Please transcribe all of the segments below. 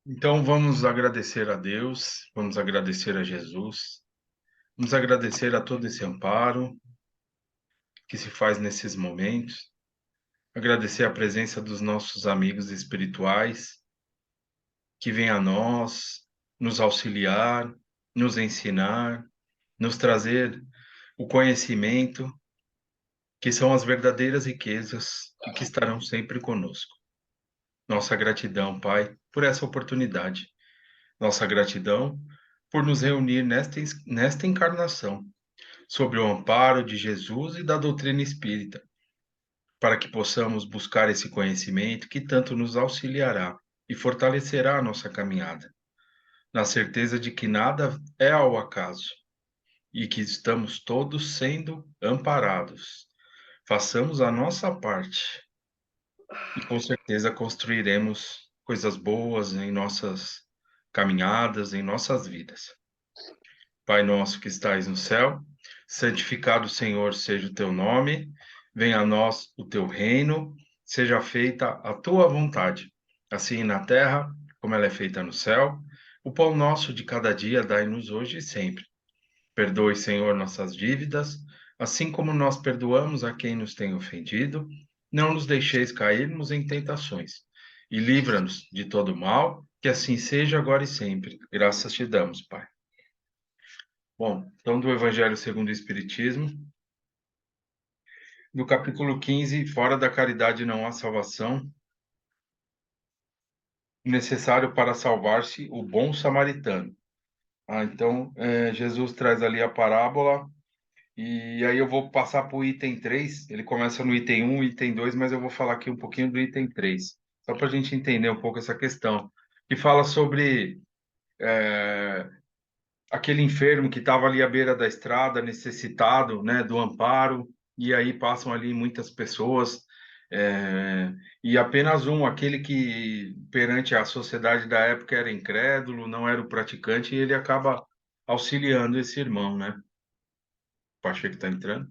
Então vamos agradecer a Deus, vamos agradecer a Jesus, vamos agradecer a todo esse amparo que se faz nesses momentos, agradecer a presença dos nossos amigos espirituais que vêm a nós, nos auxiliar, nos ensinar, nos trazer o conhecimento, que são as verdadeiras riquezas e que estarão sempre conosco. Nossa gratidão, Pai, por essa oportunidade. Nossa gratidão por nos reunir nesta encarnação, sob o amparo de Jesus e da doutrina espírita, para que possamos buscar esse conhecimento que tanto nos auxiliará e fortalecerá a nossa caminhada, na certeza de que nada é ao acaso e que estamos todos sendo amparados. Façamos a nossa parte e com certeza construiremos coisas boas em nossas caminhadas, em nossas vidas. Pai nosso que estais no céu, santificado, Senhor, seja o teu nome, venha a nós o teu reino, seja feita a tua vontade, assim na terra como ela é feita no céu. O pão nosso de cada dia dai-nos hoje e sempre. Perdoe, Senhor, nossas dívidas, assim como nós perdoamos a quem nos tem ofendido. Não nos deixeis cairmos em tentações, e livra-nos de todo mal, que assim seja agora e sempre. Graças te damos, Pai. Bom, então do Evangelho segundo o Espiritismo, no capítulo 15, fora da caridade não há salvação, necessário para salvar-se o bom samaritano. Então, Jesus traz ali a parábola, e aí eu vou passar para o item 3. Ele começa no item 1, item 2, mas eu vou falar aqui um pouquinho do item 3, só para a gente entender um pouco essa questão, que fala sobre aquele enfermo que estava ali à beira da estrada, necessitado, né, do amparo, e aí passam ali muitas pessoas, e apenas um, aquele que perante a sociedade da época era incrédulo, não era o praticante, e ele acaba auxiliando esse irmão, né? O Pacheco está entrando.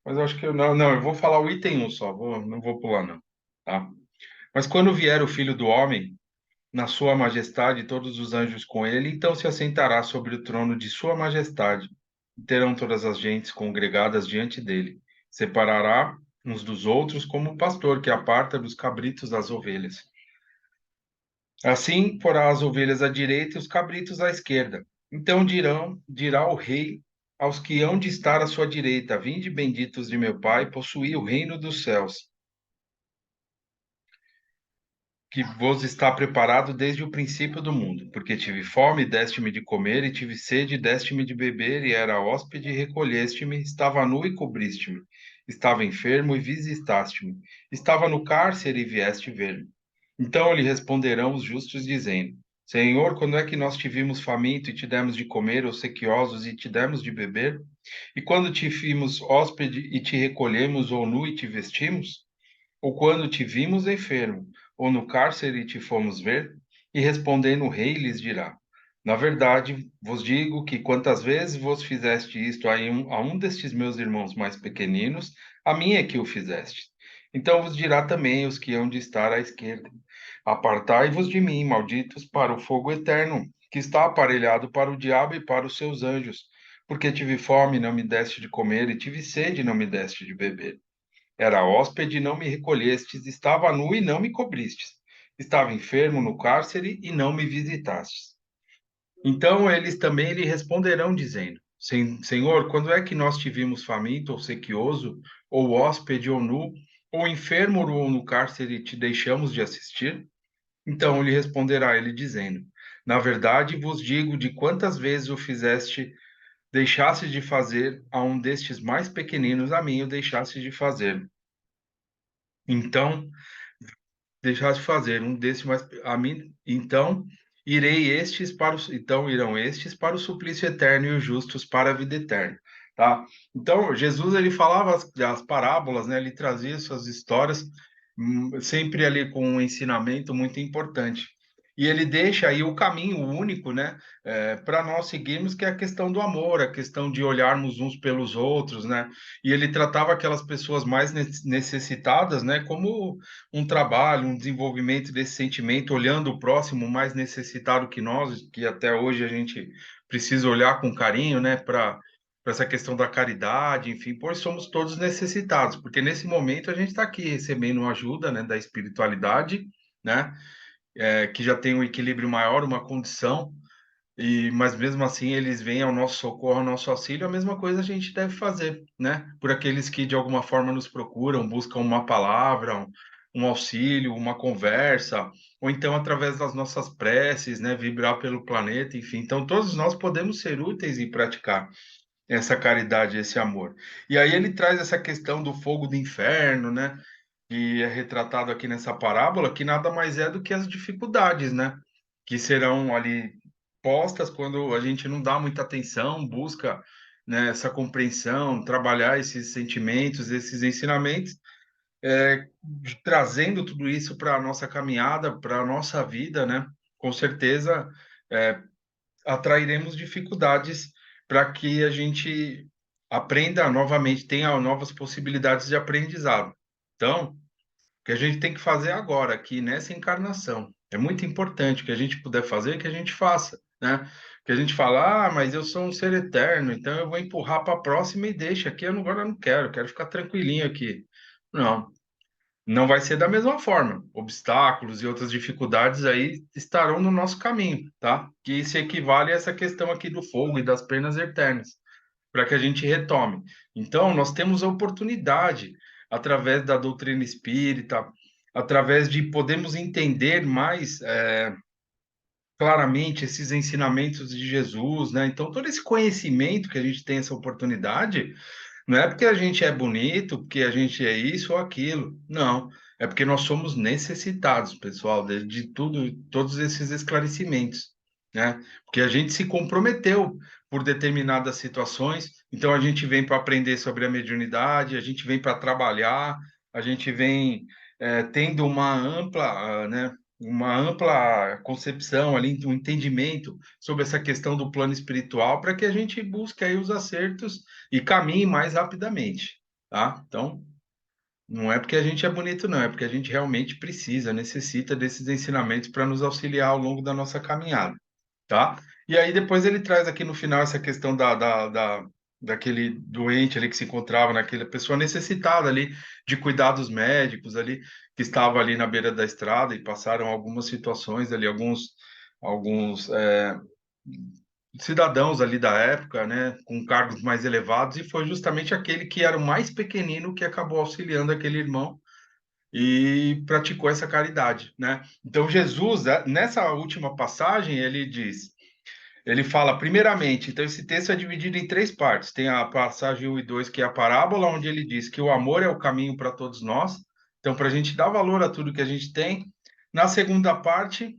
Mas eu acho que eu não, eu vou falar o item 1 só, não vou pular não, tá? Mas quando vier o Filho do Homem, na sua majestade, todos os anjos com ele, então se assentará sobre o trono de sua majestade, e terão todas as gentes congregadas diante dele. Separará uns dos outros, como o pastor que aparta dos cabritos as ovelhas. Assim porá as ovelhas à direita e os cabritos à esquerda. Então dirá o rei aos que hão de estar à sua direita: Vinde, benditos de meu Pai, possuí o reino dos céus, que vos está preparado desde o princípio do mundo. Porque tive fome, deste-me de comer, e tive sede, deste-me de beber, e era hóspede, e recolheste-me, estava nu e cobriste-me, estava enfermo e visitaste-me, estava no cárcere e vieste ver-me. Então lhe responderão os justos, dizendo: Senhor, quando é que nós te vimos faminto e te demos de comer, ou sequiosos e te demos de beber? E quando te vimos hóspede e te recolhemos, ou nu e te vestimos? Ou quando te vimos enfermo, ou no cárcere e te fomos ver? E respondendo o rei lhes dirá: Na verdade, vos digo que quantas vezes vos fizeste isto a um destes meus irmãos mais pequeninos, a mim é que o fizeste. Então vos dirá também os que hão de estar à esquerda: Apartai-vos de mim, malditos, para o fogo eterno, que está aparelhado para o diabo e para os seus anjos. Porque tive fome, e não me deste de comer, e tive sede, e não me deste de beber. Era hóspede e não me recolhestes, estava nu e não me cobristes. Estava enfermo no cárcere e não me visitastes. Então eles também lhe responderão, dizendo: Senhor, quando é que nós te vimos faminto ou sequioso, ou hóspede ou nu, ou enfermo ou no cárcere e te deixamos de assistir? Então lhe responderá ele, dizendo: Na verdade vos digo, de quantas vezes o fizeste, deixaste de fazer a um destes mais pequeninos, a mim o deixaste de fazer. Então deixar de fazer um desses mais a mim, então irão estes para o suplício eterno e os justos para a vida eterna, tá? Então Jesus ele falava as parábolas, né? Ele trazia suas histórias sempre ali com um ensinamento muito importante. e ele deixa aí o caminho único, né, para nós seguirmos, que é a questão do amor, a questão de olharmos uns pelos outros, né, e ele tratava aquelas pessoas mais necessitadas, né, como um trabalho, um desenvolvimento desse sentimento, olhando o próximo mais necessitado que nós, que até hoje a gente precisa olhar com carinho, né, para essa questão da caridade, enfim, pois somos todos necessitados, porque nesse momento a gente está aqui recebendo uma ajuda, né, da espiritualidade, né, que já tem um equilíbrio maior, uma condição, mas mesmo assim eles vêm ao nosso socorro, ao nosso auxílio, a mesma coisa a gente deve fazer, né, por aqueles que de alguma forma nos procuram, buscam uma palavra, um auxílio, uma conversa, ou então através das nossas preces, né, vibrar pelo planeta, enfim. Então todos nós podemos ser úteis e praticar essa caridade, esse amor. E aí ele traz essa questão do fogo do inferno, né? Que é retratado aqui nessa parábola, que nada mais é do que as dificuldades, né? Que serão ali postas quando a gente não dá muita atenção, busca, né, essa compreensão, trabalhar esses sentimentos, esses ensinamentos, é, trazendo tudo isso para a nossa caminhada, para a nossa vida, né? Com certeza, é, atrairemos dificuldades para que a gente aprenda novamente, tenha novas possibilidades de aprendizado. Então, o que a gente tem que fazer agora, aqui nessa encarnação, é muito importante. O que a gente puder fazer, que a gente faça, né? Que a gente fala, mas eu sou um ser eterno, então eu vou empurrar para a próxima e deixa aqui, agora eu não quero, eu quero ficar tranquilinho aqui. Não, não vai ser da mesma forma. Obstáculos e outras dificuldades aí estarão no nosso caminho, tá? Que se equivale a essa questão aqui do fogo e das penas eternas, para que a gente retome. Então, nós temos a oportunidade, através da doutrina espírita, através de podermos entender mais claramente esses ensinamentos de Jesus, né? Então, todo esse conhecimento que a gente tem essa oportunidade, não é porque a gente é bonito, porque a gente é isso ou aquilo. Não. É porque nós somos necessitados, pessoal, de tudo, todos esses esclarecimentos, né? Porque a gente se comprometeu por determinadas situações, então a gente vem para aprender sobre a mediunidade, a gente vem para trabalhar, a gente vem tendo uma ampla, né? Uma ampla concepção ali, um entendimento sobre essa questão do plano espiritual, para que a gente busque aí os acertos e caminhe mais rapidamente, tá? Então, não é porque a gente é bonito, não, é porque a gente realmente precisa, necessita desses ensinamentos para nos auxiliar ao longo da nossa caminhada, tá? E aí depois ele traz aqui no final essa questão daquele doente ali que se encontrava, naquela pessoa necessitada ali de cuidados médicos ali, que estava ali na beira da estrada e passaram algumas situações ali, alguns cidadãos ali da época, né, com cargos mais elevados, e foi justamente aquele que era o mais pequenino que acabou auxiliando aquele irmão e praticou essa caridade, né? Então Jesus, nessa última passagem, ele diz, ele fala primeiramente, então esse texto é dividido em três partes. Tem a passagem 1 e 2, que é a parábola, onde ele diz que o amor é o caminho para todos nós. Então, para a gente dar valor a tudo que a gente tem. Na segunda parte,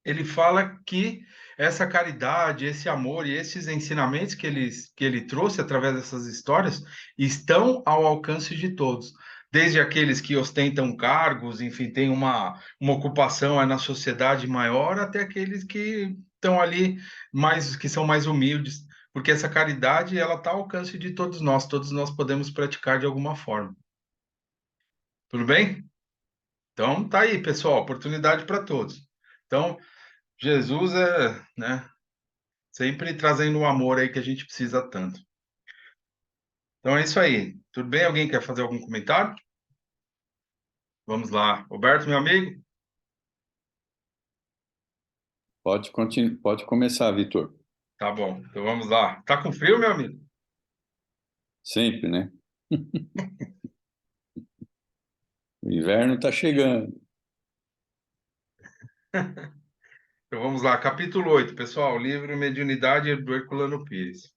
ele fala que essa caridade, esse amor e esses ensinamentos que ele trouxe através dessas histórias estão ao alcance de todos, desde aqueles que ostentam cargos, enfim, têm uma ocupação na sociedade maior, até aqueles que estão ali mais, que são mais humildes, porque essa caridade ela está ao alcance de todos nós podemos praticar de alguma forma. Tudo bem? Então, tá aí, pessoal, oportunidade para todos. Então, Jesus é, né, sempre trazendo o amor aí que a gente precisa tanto. Então é isso aí. Tudo bem? Alguém quer fazer algum comentário? Vamos lá. Roberto, meu amigo? Pode começar, Vitor. Tá bom. Então vamos lá. Tá com frio, meu amigo? Sempre, né? O inverno está chegando. Então vamos lá. Capítulo 8, pessoal. Livro Mediunidade do Herculano Pires.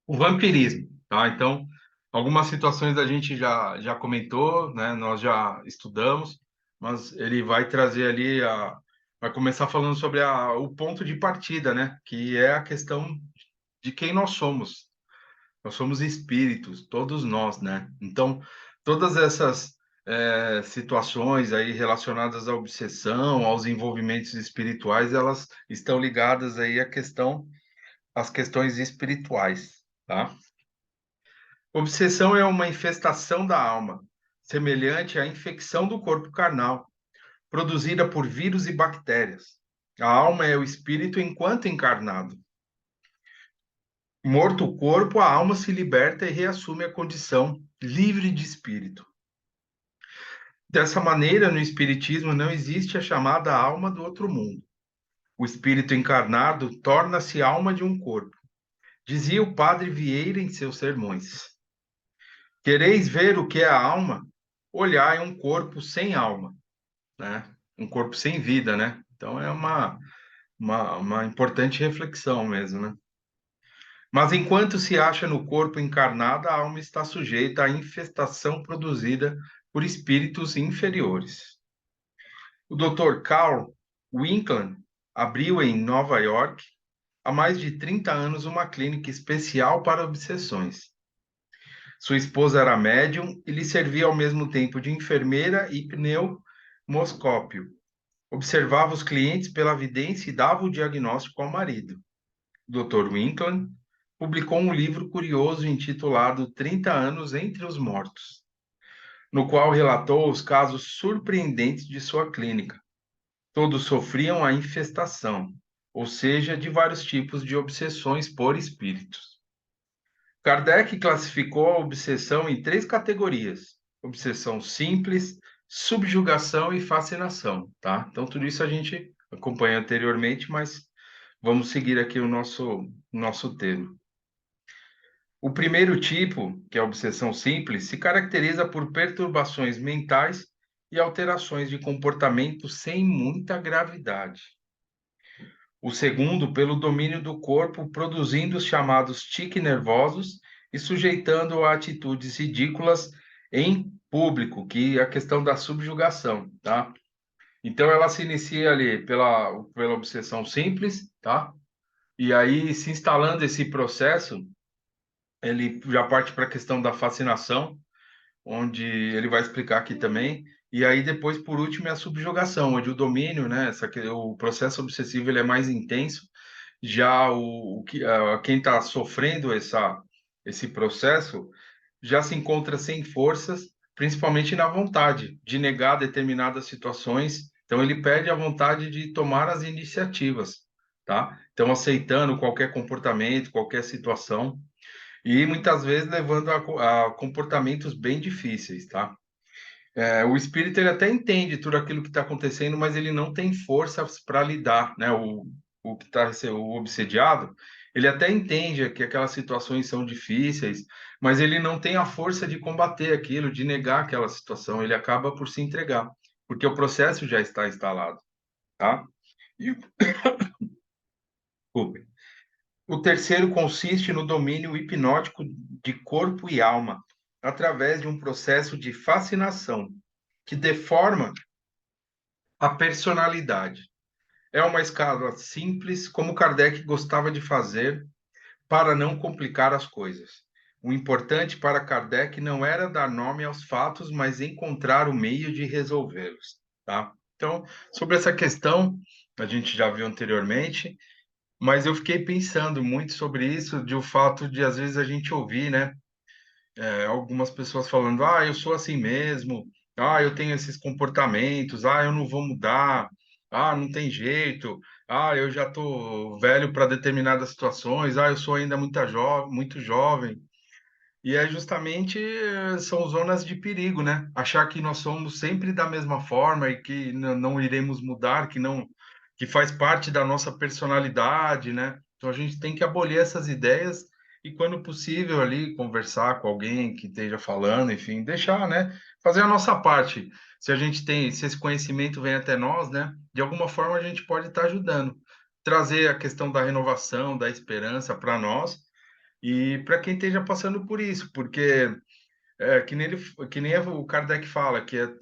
O vampirismo, tá? Então, algumas situações a gente já comentou, né? Nós já estudamos, mas ele vai trazer ali vai começar falando sobre o ponto de partida, né? Que é a questão de quem nós somos. Nós somos espíritos, todos nós, né? Então, todas essas situações aí relacionadas à obsessão, aos envolvimentos espirituais, elas estão ligadas aí às questões espirituais, tá? Obsessão é uma infestação da alma, semelhante à infecção do corpo carnal, produzida por vírus e bactérias. A alma é o espírito enquanto encarnado. Morto o corpo, a alma se liberta e reassume a condição livre de espírito. Dessa maneira, no espiritismo não existe a chamada alma do outro mundo. O espírito encarnado torna-se alma de um corpo. Dizia o padre Vieira em seus sermões. Quereis ver o que é a alma? Olhai um corpo sem alma, né? Um corpo sem vida, né? Então é uma importante reflexão mesmo, né? Mas enquanto se acha no corpo encarnado, a alma está sujeita à infestação produzida por espíritos inferiores. O Dr. Carl Winkland abriu em Nova York há mais de 30 anos uma clínica especial para obsessões. Sua esposa era médium e lhe servia ao mesmo tempo de enfermeira e pneumoscópio. Observava os clientes pela vidência e dava o diagnóstico ao marido. O Dr. Winkland publicou um livro curioso intitulado 30 anos entre os mortos, no qual relatou os casos surpreendentes de sua clínica. Todos sofriam a infestação, ou seja, de vários tipos de obsessões por espíritos. Kardec classificou a obsessão em três categorias: obsessão simples, subjugação e fascinação, tá? Então, tudo isso a gente acompanha anteriormente, mas vamos seguir aqui o nosso tema. O primeiro tipo, que é a obsessão simples, se caracteriza por perturbações mentais e alterações de comportamento sem muita gravidade. O segundo, pelo domínio do corpo, produzindo os chamados tiques nervosos e sujeitando a atitudes ridículas em público, que é a questão da subjugação, tá? Então, ela se inicia ali pela obsessão simples, tá? E aí, se instalando esse processo, ele já parte para a questão da fascinação, onde ele vai explicar aqui também. E aí depois, por último, é a subjugação, onde o domínio, né, o processo obsessivo ele é mais intenso. Já quem está sofrendo esse processo já se encontra sem forças, principalmente na vontade de negar determinadas situações. Então ele perde a vontade de tomar as iniciativas, tá? Então aceitando qualquer comportamento, qualquer situação e muitas vezes levando a comportamentos bem difíceis, tá? O espírito ele até entende tudo aquilo que está acontecendo, mas ele não tem forças para lidar, né? O que está o obsediado, ele até entende que aquelas situações são difíceis, mas ele não tem a força de combater aquilo, de negar aquela situação. Ele acaba por se entregar, porque o processo já está instalado, tá? E, desculpe. O terceiro consiste no domínio hipnótico de corpo e alma, através de um processo de fascinação que deforma a personalidade. É uma escala simples, como Kardec gostava de fazer, para não complicar as coisas. O importante para Kardec não era dar nome aos fatos, mas encontrar o meio de resolvê-los, tá? Então, sobre essa questão, a gente já viu anteriormente, mas eu fiquei pensando muito sobre isso, de o fato de às vezes a gente ouvir, né, algumas pessoas falando, ah, eu sou assim mesmo, ah, eu tenho esses comportamentos, ah, eu não vou mudar, ah, não tem jeito, ah, eu já tô velho para determinadas situações, ah, eu sou ainda muito jovem. E é justamente são zonas de perigo, né? Achar que nós somos sempre da mesma forma e que não iremos mudar, que faz parte da nossa personalidade, né? Então a gente tem que abolir essas ideias e, quando possível, ali conversar com alguém que esteja falando, enfim, deixar, né? Fazer a nossa parte. Se esse conhecimento vem até nós, né? De alguma forma a gente pode estar ajudando. Trazer a questão da renovação, da esperança para nós e para quem esteja passando por isso, porque que nem o Kardec fala, que é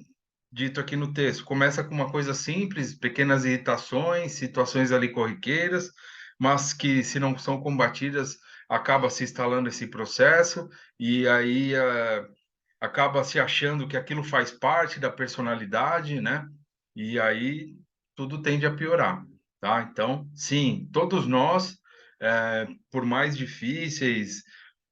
dito aqui no texto, começa com uma coisa simples, pequenas irritações, situações ali corriqueiras, mas que se não são combatidas, acaba se instalando esse processo, e aí acaba se achando que aquilo faz parte da personalidade, né? E aí tudo tende a piorar, tá? Então, sim, todos nós, por mais difíceis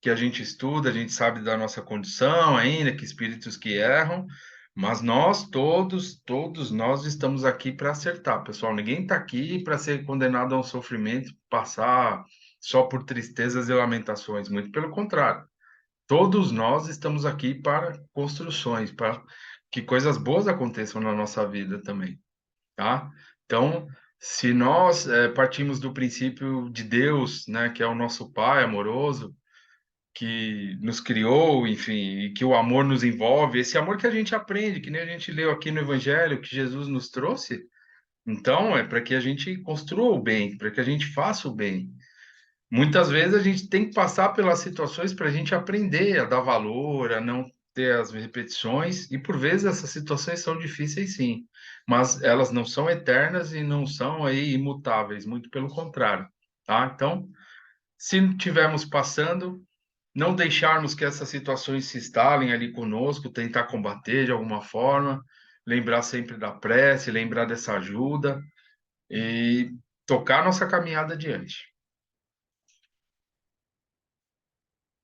que a gente estuda, a gente sabe da nossa condição ainda, que espíritos que erram, mas nós todos nós estamos aqui para acertar, pessoal. Ninguém está aqui para ser condenado a um sofrimento, passar só por tristezas e lamentações, muito pelo contrário. Todos nós estamos aqui para construções, para que coisas boas aconteçam na nossa vida também, tá? Então, se nós partimos do princípio de Deus, né, que é o nosso Pai amoroso, que nos criou, enfim, e que o amor nos envolve, esse amor que a gente aprende, que nem a gente leu aqui no Evangelho, que Jesus nos trouxe, então é para que a gente construa o bem, para que a gente faça o bem. Muitas vezes a gente tem que passar pelas situações para a gente aprender a dar valor, a não ter as repetições, e por vezes essas situações são difíceis sim, mas elas não são eternas e não são aí imutáveis, muito pelo contrário, tá? Então, se estivermos passando, não deixarmos que essas situações se instalem ali conosco, tentar combater de alguma forma, lembrar sempre da prece, lembrar dessa ajuda e tocar nossa caminhada adiante.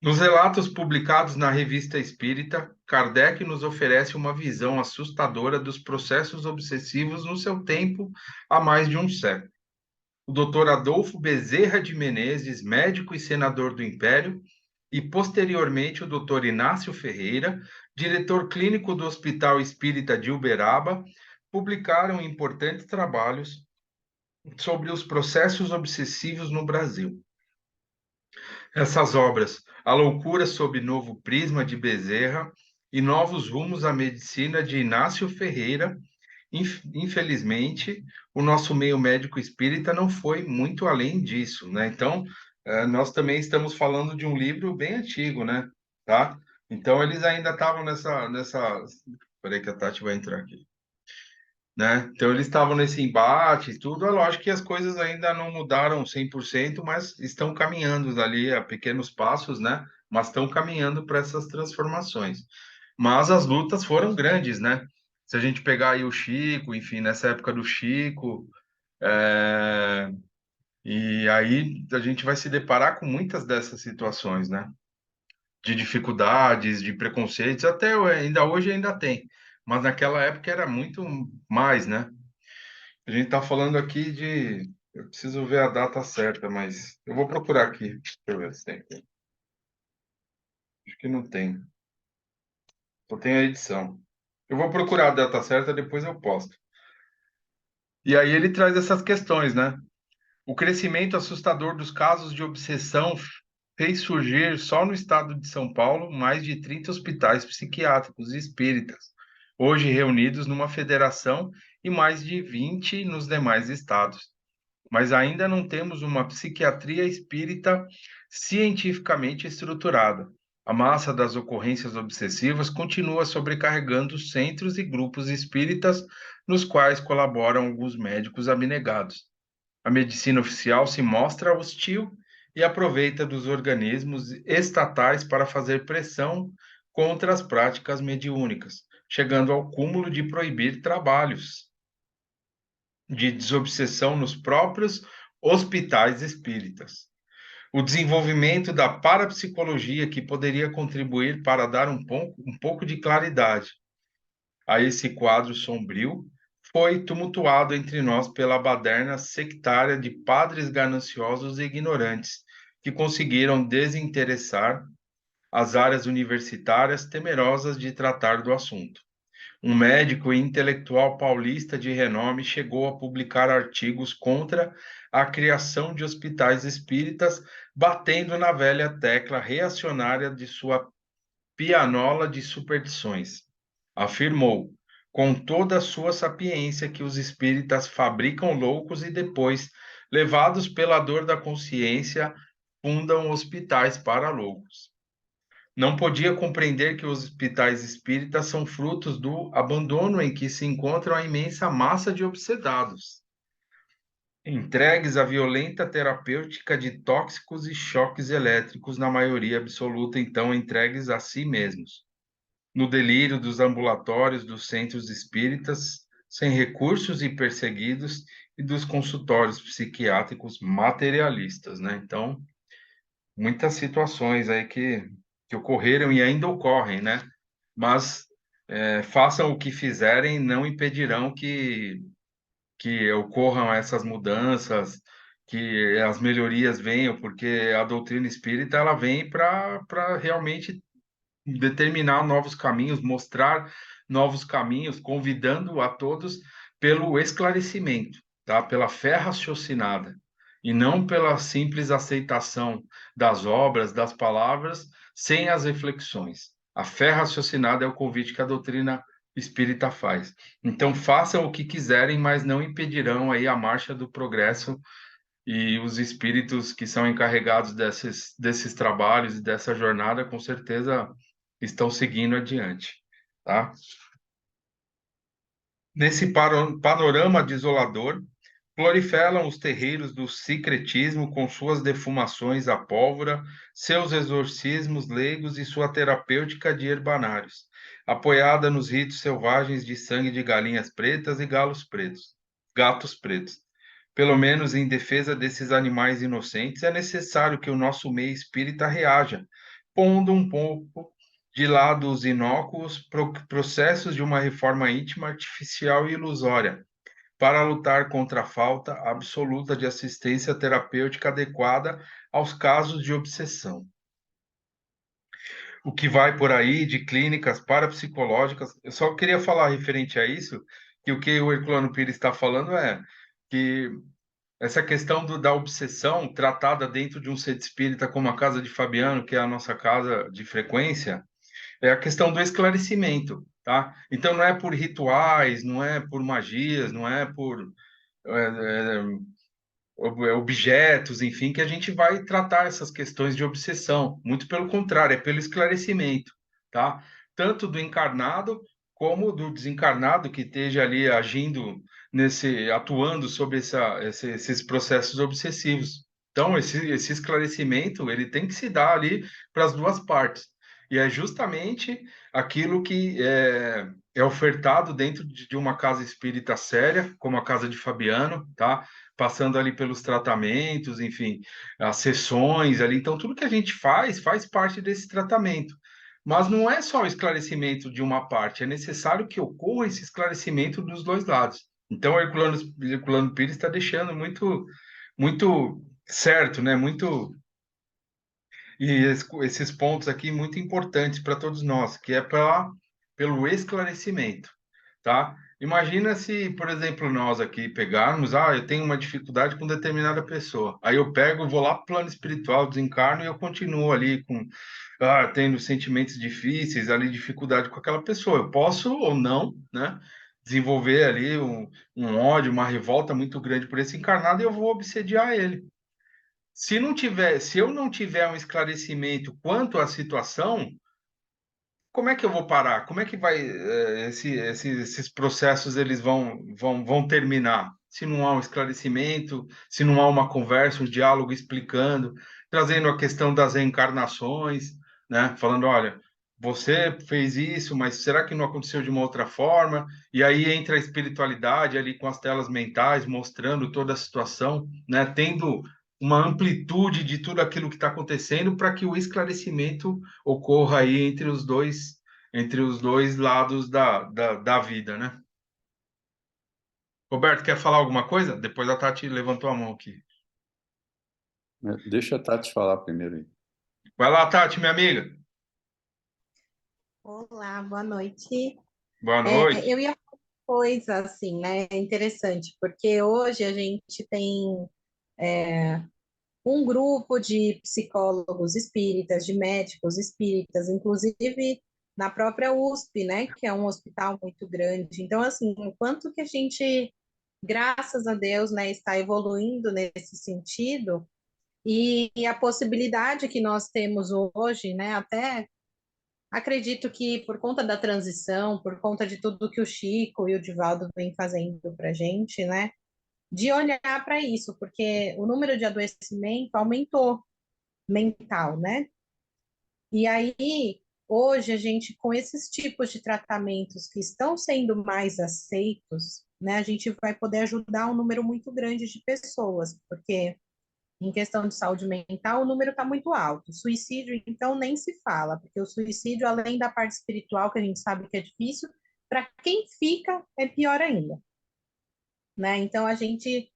Nos relatos publicados na Revista Espírita, Kardec nos oferece uma visão assustadora dos processos obsessivos no seu tempo há mais de um século. O Dr. Adolfo Bezerra de Menezes, médico e senador do Império, e posteriormente o Dr. Inácio Ferreira, diretor clínico do Hospital Espírita de Uberaba, publicaram importantes trabalhos sobre os processos obsessivos no Brasil. Essas obras, A Loucura sob Novo Prisma de Bezerra e Novos Rumos à Medicina de Inácio Ferreira, infelizmente, o nosso meio médico espírita não foi muito além disso, né? Então, nós também estamos falando de um livro bem antigo, né? Tá? Então, eles ainda estavam nessa... Peraí que a Tati vai entrar aqui, né? Então eles estavam nesse embate e tudo. É lógico que as coisas ainda não mudaram 100%, mas estão caminhando ali a pequenos passos, né? Mas estão caminhando para essas transformações. Mas as lutas foram grandes, né? Se a gente pegar aí o Chico, enfim, nessa época do Chico, é, e aí a gente vai se deparar com muitas dessas situações, né? De dificuldades, de preconceitos, até ainda hoje ainda tem, mas naquela época era muito mais, né? A gente está falando aqui de. Eu preciso ver a data certa, mas eu vou procurar aqui. Deixa eu ver se tem aqui. Acho que não tem. Só tem a edição. Eu vou procurar a data certa, depois eu posto. E aí ele traz essas questões, né? O crescimento assustador dos casos de obsessão fez surgir só no estado de São Paulo mais de 30 hospitais psiquiátricos espíritas, hoje reunidos numa federação e mais de 20 nos demais estados. Mas ainda não temos uma psiquiatria espírita cientificamente estruturada. A massa das ocorrências obsessivas continua sobrecarregando os centros e grupos espíritas, nos quais colaboram alguns médicos abnegados. A medicina oficial se mostra hostil e aproveita dos organismos estatais para fazer pressão contra as práticas mediúnicas, chegando ao cúmulo de proibir trabalhos de desobsessão nos próprios hospitais espíritas. O desenvolvimento da parapsicologia, que poderia contribuir para dar um pouco de claridade a esse quadro sombrio, foi tumultuado entre nós pela baderna sectária de padres gananciosos e ignorantes, que conseguiram desinteressar as áreas universitárias temerosas de tratar do assunto. Um médico e intelectual paulista de renome chegou a publicar artigos contra a criação de hospitais espíritas, batendo na velha tecla reacionária de sua pianola de superstições. Afirmou, com toda a sua sapiência, que os espíritas fabricam loucos e depois, levados pela dor da consciência, fundam hospitais para loucos. Não podia compreender que os hospitais espíritas são frutos do abandono em que se encontra a imensa massa de obsedados, entregues à violenta terapêutica de tóxicos e choques elétricos, na maioria absoluta, então entregues a si mesmos. no delírio dos ambulatórios, dos centros espíritas, sem recursos e perseguidos, e dos consultórios psiquiátricos materialistas, né? Então, muitas situações aí que ocorreram e ainda ocorrem, né? Mas façam o que fizerem, não impedirão que ocorram essas mudanças, que as melhorias venham, porque a doutrina espírita ela vem para realmente determinar novos caminhos, mostrar novos caminhos, convidando a todos pelo esclarecimento, tá? Pela fé raciocinada, e não pela simples aceitação das obras, das palavras, sem as reflexões. A fé raciocinada é o convite que a doutrina espírita faz. Então, façam o que quiserem, mas não impedirão aí a marcha do progresso e os espíritos que são encarregados desses trabalhos e dessa jornada, com certeza estão seguindo adiante, tá? Nesse panorama desolador, proliferam os terreiros do sincretismo com suas defumações à pólvora, seus exorcismos leigos e sua terapêutica de herbanários, apoiada nos ritos selvagens de sangue de galinhas pretas e gatos pretos. Pelo menos em defesa desses animais inocentes, é necessário que o nosso meio espírita reaja, pondo um pouco de lado os inócuos processos de uma reforma íntima artificial e ilusória, para lutar contra a falta absoluta de assistência terapêutica adequada aos casos de obsessão. O que vai por aí de clínicas parapsicológicas, eu só queria falar referente a isso, que o que o Herculano Pires está falando é que essa questão da obsessão tratada dentro de um centro espírita como a Casa de Fabiano, que é a nossa casa de frequência, é a questão do esclarecimento, tá? Então não é por rituais, não é por magias, não é por é, objetos, enfim, que a gente vai tratar essas questões de obsessão. Muito pelo contrário, é pelo esclarecimento, tá? Tanto do encarnado como do desencarnado que esteja ali agindo atuando sobre esses processos obsessivos. Então, esse esclarecimento, ele tem que se dar ali para as duas partes. E é justamente aquilo que é ofertado dentro de uma casa espírita séria, como a Casa de Fabiano, tá? Passando ali pelos tratamentos, enfim, as sessões ali. Então, tudo que a gente faz parte desse tratamento. Mas não é só o esclarecimento de uma parte, é necessário que ocorra esse esclarecimento dos dois lados. Então, o Herculano Pires está deixando muito certo, né? Muito esses pontos aqui muito importantes para todos nós, que é pelo esclarecimento, tá? Imagina se, por exemplo, nós aqui pegarmos, eu tenho uma dificuldade com determinada pessoa. Aí eu pego, vou lá para o plano espiritual, desencarno e eu continuo ali tendo sentimentos difíceis, ali dificuldade com aquela pessoa. Eu posso ou não, né? Desenvolver ali um ódio, uma revolta muito grande por esse encarnado e eu vou obsediar ele. Se eu não tiver um esclarecimento quanto à situação, como é que eu vou parar? Como é que vai esses processos eles vão terminar? Se não há um esclarecimento, se não há uma conversa, um diálogo explicando, trazendo a questão das reencarnações, né? Falando, olha, você fez isso, mas será que não aconteceu de uma outra forma? E aí entra a espiritualidade ali com as telas mentais, mostrando toda a situação, né? Tendo uma amplitude de tudo aquilo que está acontecendo para que o esclarecimento ocorra aí entre os dois lados da vida, né? Roberto, quer falar alguma coisa? Depois a Tati levantou a mão aqui. Deixa a Tati falar primeiro aí. Vai lá, Tati, minha amiga. Olá, boa noite. Boa noite. Eu ia falar uma coisa assim, né? Interessante, porque hoje a gente tem um grupo de psicólogos espíritas, de médicos espíritas, inclusive na própria USP, né? Que é um hospital muito grande. Então, assim, o quanto que a gente, graças a Deus, né, está evoluindo nesse sentido e a possibilidade que nós temos hoje, né? Até acredito que por conta da transição, por conta de tudo que o Chico e o Divaldo vêm fazendo para a gente, né? De olhar para isso, porque o número de adoecimento aumentou mental, né? E aí hoje a gente, com esses tipos de tratamentos que estão sendo mais aceitos, né, a gente vai poder ajudar um número muito grande de pessoas, porque em questão de saúde mental, o número está muito alto. Suicídio, então, nem se fala, porque o suicídio, além da parte espiritual, que a gente sabe que é difícil, para quem fica é pior ainda, né? Então, a gente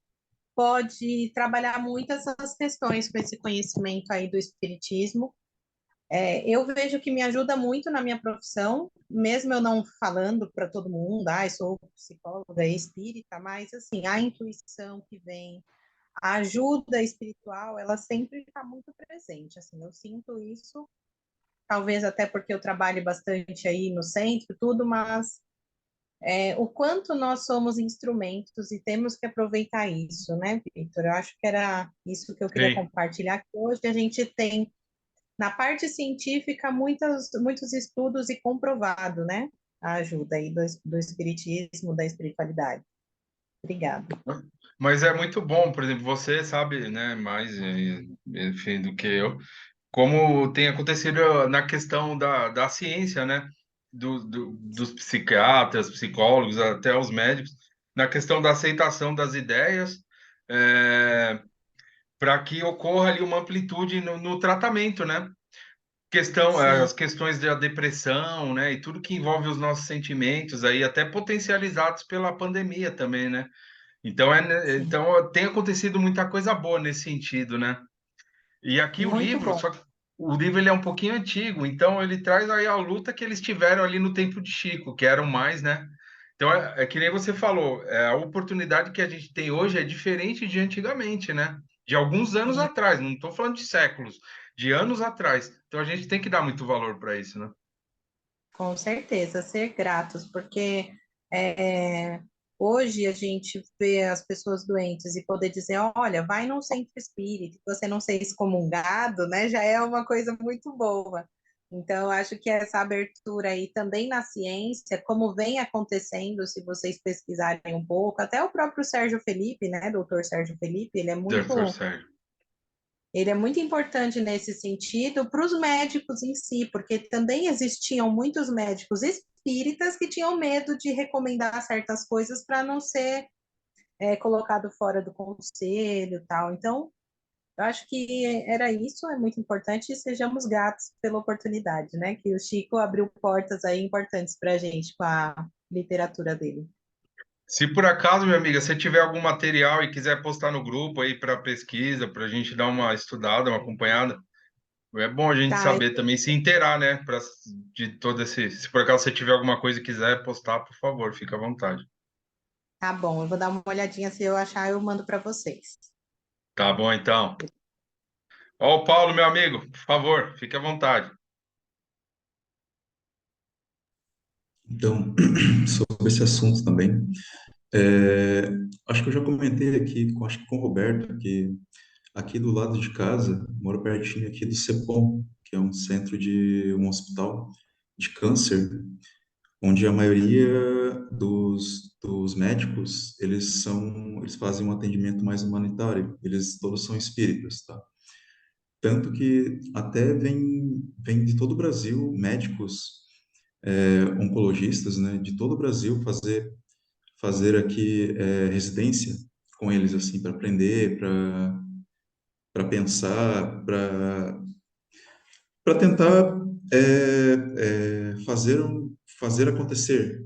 pode trabalhar muito essas questões com esse conhecimento aí do espiritismo. Eu vejo que me ajuda muito na minha profissão, mesmo eu não falando para todo mundo, sou psicóloga e espírita, mas assim, a intuição que vem, a ajuda espiritual, ela sempre está muito presente, assim, eu sinto isso, talvez até porque eu trabalho bastante aí no centro, tudo, mas o quanto nós somos instrumentos e temos que aproveitar isso, né, Victor? Eu acho que era isso que eu queria Sim. compartilhar, que hoje a gente tem, na parte científica, muitos estudos e comprovado, né, a ajuda aí do espiritismo, da espiritualidade. Obrigada. Mas é muito bom, por exemplo, você sabe, né, mais, enfim, do que eu, como tem acontecido na questão da ciência, né, dos psiquiatras, psicólogos, até os médicos, na questão da aceitação das ideias, para que ocorra ali uma amplitude no tratamento, né? Sim, As questões da depressão, né, e tudo que envolve os nossos sentimentos aí, até potencializados pela pandemia também, né? Então, sim. então tem acontecido muita coisa boa nesse sentido, né? E aqui o Muito livro, bom. só que o livro ele é um pouquinho antigo, então ele traz aí a luta que eles tiveram ali no tempo de Chico, que eram mais, né? Então é que nem você falou, a oportunidade que a gente tem hoje é diferente de antigamente, né? De alguns anos Sim, atrás, não estou falando de séculos, de anos atrás. Então a gente tem que dar muito valor para isso, né? com certeza, ser gratos, porque é, hoje a gente vê as pessoas doentes e poder dizer, olha, vai num centro espírita, você não ser excomungado, né, já é uma coisa muito boa. Então, eu acho que essa abertura aí também na ciência, como vem acontecendo, se vocês pesquisarem um pouco, até o próprio Sérgio Felipe, né, doutor Sérgio Felipe, Doutor Sérgio. ele é muito importante nesse sentido para os médicos em si, porque também existiam muitos médicos espíritas que tinham medo de recomendar certas coisas para não ser colocado fora do conselho e tal. Então, eu acho que era isso, é muito importante e sejamos gratos pela oportunidade, né? Que o Chico abriu portas aí importantes para a gente com a literatura dele. Se por acaso, minha amiga, você tiver algum material e quiser postar no grupo aí para pesquisa, para a gente dar uma estudada, uma acompanhada, é bom a gente Tá, saber também, se inteirar, né? De todo esse. Se por acaso você tiver alguma coisa e quiser postar, por favor, fica à vontade. tá bom, eu vou dar uma olhadinha, se eu achar, eu mando para vocês. Tá bom, então. Ó, o Paulo, meu amigo, por favor, fique à vontade. Então, sobre esse assunto também, é, acho que eu já comentei aqui, acho que com o Roberto, que aqui do lado de casa, moro pertinho aqui do CEPOM, que é um centro de um hospital de câncer, onde a maioria dos médicos, eles fazem um atendimento mais humanitário, eles todos são espíritas, tá? Tanto que até vem de todo o Brasil médicos, oncologistas, né, de todo o Brasil fazer aqui residência com eles, assim, para aprender, para pensar, para tentar fazer acontecer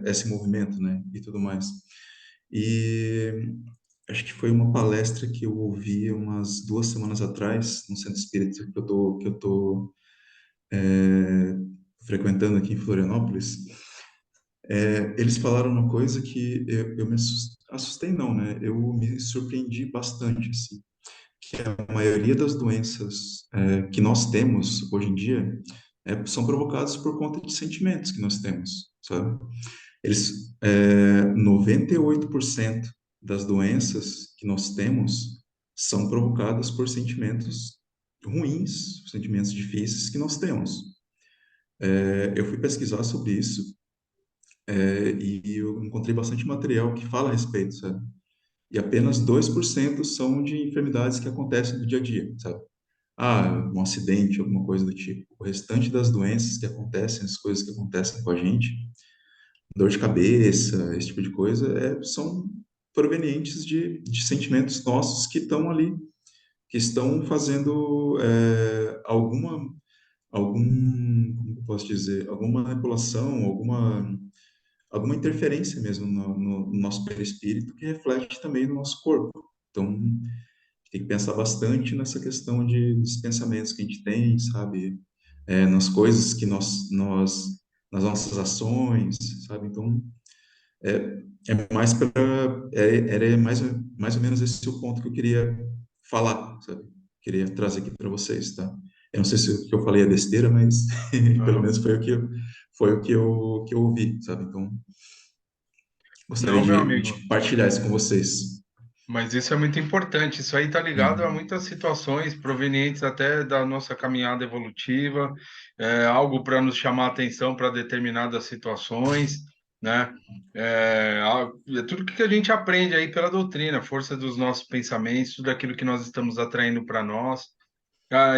esse movimento, né, e tudo mais. E acho que foi uma palestra que eu ouvi umas 2 semanas atrás, no centro espírita que eu tô frequentando aqui em Florianópolis. Eles falaram uma coisa que eu me assustei, não, né? Eu me surpreendi bastante, assim, que a maioria das doenças que nós temos hoje em dia são provocadas por conta de sentimentos que nós temos, sabe? 98% das doenças que nós temos são provocadas por sentimentos ruins, sentimentos difíceis que nós temos. Eu fui pesquisar sobre isso, e eu encontrei bastante material que fala a respeito, sabe? E apenas 2% são de enfermidades que acontecem no dia a dia, sabe? um acidente, alguma coisa do tipo. O restante das doenças que acontecem, as coisas que acontecem com a gente, dor de cabeça, esse tipo de coisa, são provenientes de sentimentos nossos que estão ali, que estão fazendo como eu posso dizer, alguma manipulação, alguma interferência mesmo no nosso perispírito que reflete também no nosso corpo. Então, tem que pensar bastante nessa questão dos pensamentos que a gente tem, sabe? Nas coisas que nas nossas ações, sabe? Então, é mais para, era mais ou menos esse o ponto que eu queria falar, sabe? Queria trazer aqui para vocês, tá? Eu não sei se o que eu falei é besteira, mas pelo Não, menos foi o que eu ouvi, sabe? Então, gostaria não, meu de amigo. partilhar isso com vocês. Mas isso é muito importante. Isso aí está ligado a Uhum. muitas situações provenientes até da nossa caminhada evolutiva, algo para nos chamar a atenção para determinadas situações, né? É tudo que a gente aprende aí pela doutrina, força dos nossos pensamentos, tudo aquilo que nós estamos atraindo para nós.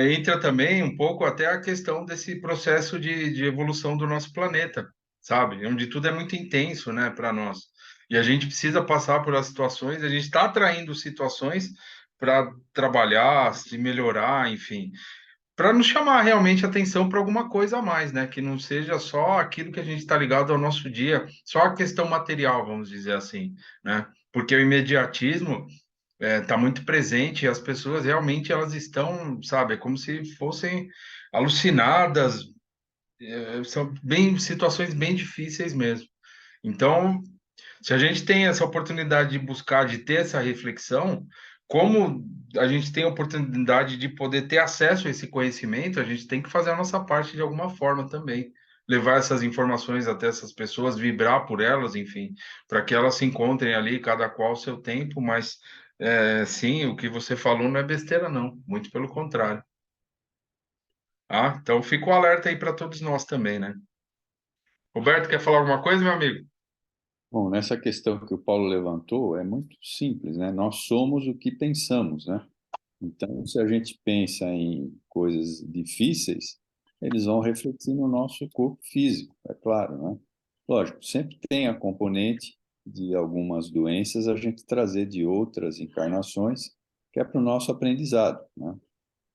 Entra também um pouco até a questão desse processo de evolução do nosso planeta, sabe? Onde tudo é muito intenso, né, para nós. E a gente precisa passar por as situações, a gente está atraindo situações para trabalhar, se melhorar, enfim, para nos chamar realmente a atenção para alguma coisa a mais, né? Que não seja só aquilo que a gente está ligado ao nosso dia, só a questão material, vamos dizer assim, né? Porque o imediatismo está muito presente e as pessoas realmente elas estão, sabe, é como se fossem alucinadas, são bem situações bem difíceis mesmo. Então, se a gente tem essa oportunidade de buscar, de ter essa reflexão, como a gente tem a oportunidade de poder ter acesso a esse conhecimento, a gente tem que fazer a nossa parte de alguma forma também. Levar essas informações até essas pessoas, vibrar por elas, enfim, para que elas se encontrem ali, cada qual o seu tempo, mas sim, o que você falou não é besteira, não, muito pelo contrário. Então fica o alerta aí para todos nós também, né? Roberto, quer falar alguma coisa, meu amigo? Bom, nessa questão que o Paulo levantou, é muito simples, né? Nós somos o que pensamos, né? Então, se a gente pensa em coisas difíceis, eles vão refletir no nosso corpo físico, é claro, né? Lógico, sempre tem a componente de algumas doenças a gente trazer de outras encarnações, que é para o nosso aprendizado, né?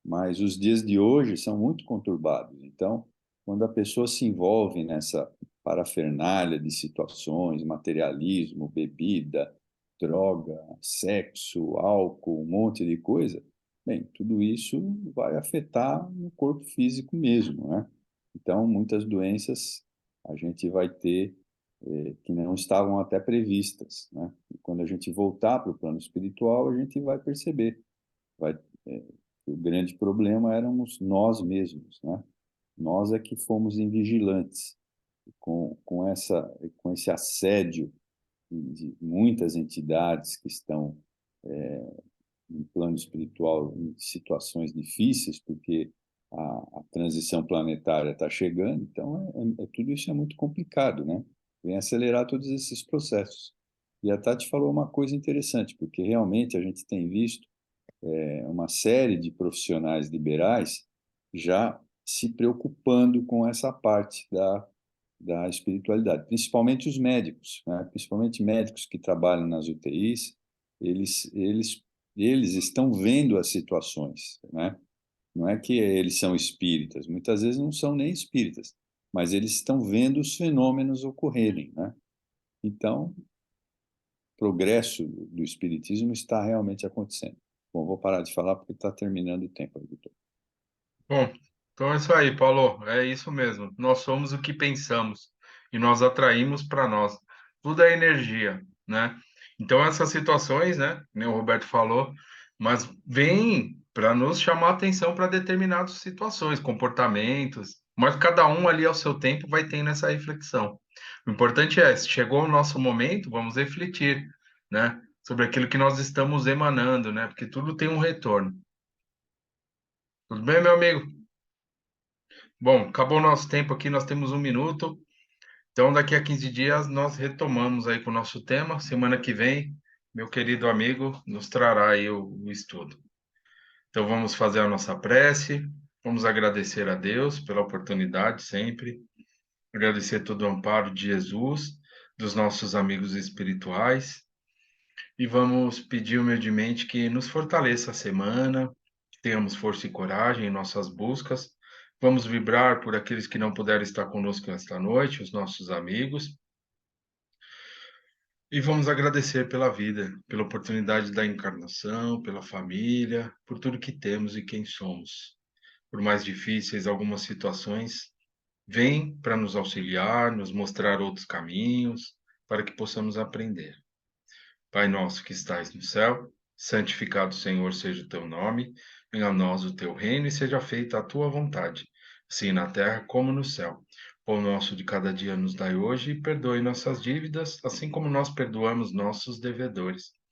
Mas os dias de hoje são muito conturbados. Então, quando a pessoa se envolve nessa parafernália de situações, materialismo, bebida, droga, sexo, álcool, um monte de coisa, bem, tudo isso vai afetar no corpo físico mesmo, né? Então, muitas doenças a gente vai ter que não estavam até previstas, né? E quando a gente voltar para o plano espiritual, a gente vai perceber, vai, é, o grande problema éramos nós mesmos, né? Nós é que fomos invigilantes com esse assédio de muitas entidades que estão no plano espiritual em situações difíceis, porque a transição planetária está chegando, então tudo isso é muito complicado, né? Vem acelerar todos esses processos. E a Tati falou uma coisa interessante, porque realmente a gente tem visto uma série de profissionais liberais já se preocupando com essa parte da espiritualidade, principalmente os médicos, né? Principalmente médicos que trabalham nas UTIs, eles, eles, eles estão vendo as situações, né? Não é que eles são espíritas, muitas vezes não são nem espíritas, mas eles estão vendo os fenômenos ocorrerem, né? Então, o progresso do espiritismo está realmente acontecendo. Bom, vou parar de falar porque está terminando o tempo, Vitor. Bom, então é isso aí, Paulo. É isso mesmo. Nós somos o que pensamos e nós atraímos para nós. Tudo é energia, né? Então essas situações, né, nem o Roberto falou, mas vem para nos chamar a atenção para determinadas situações, comportamentos, mas cada um ali ao seu tempo vai tendo essa reflexão. O importante é, se chegou o nosso momento, vamos refletir, né, sobre aquilo que nós estamos emanando, né? Porque tudo tem um retorno. Tudo bem, meu amigo? Bom, acabou o nosso tempo aqui, nós temos um minuto. Então, daqui a 15 dias, nós retomamos aí com o nosso tema. Semana que vem, meu querido amigo nos trará aí o estudo. Então vamos fazer a nossa prece, vamos agradecer a Deus pela oportunidade sempre, agradecer todo o amparo de Jesus, dos nossos amigos espirituais, e vamos pedir humildemente que nos fortaleça a semana, que tenhamos força e coragem em nossas buscas. Vamos vibrar por aqueles que não puderam estar conosco esta noite, os nossos amigos. E vamos agradecer pela vida, pela oportunidade da encarnação, pela família, por tudo que temos e quem somos. Por mais difíceis algumas situações, vem para nos auxiliar, nos mostrar outros caminhos, para que possamos aprender. Pai nosso que estais no céu, santificado, Senhor, seja o teu nome, venha a nós o teu reino e seja feita a tua vontade, assim na terra como no céu. Pão nosso de cada dia nos dai hoje e perdoe nossas dívidas, assim como nós perdoamos nossos devedores.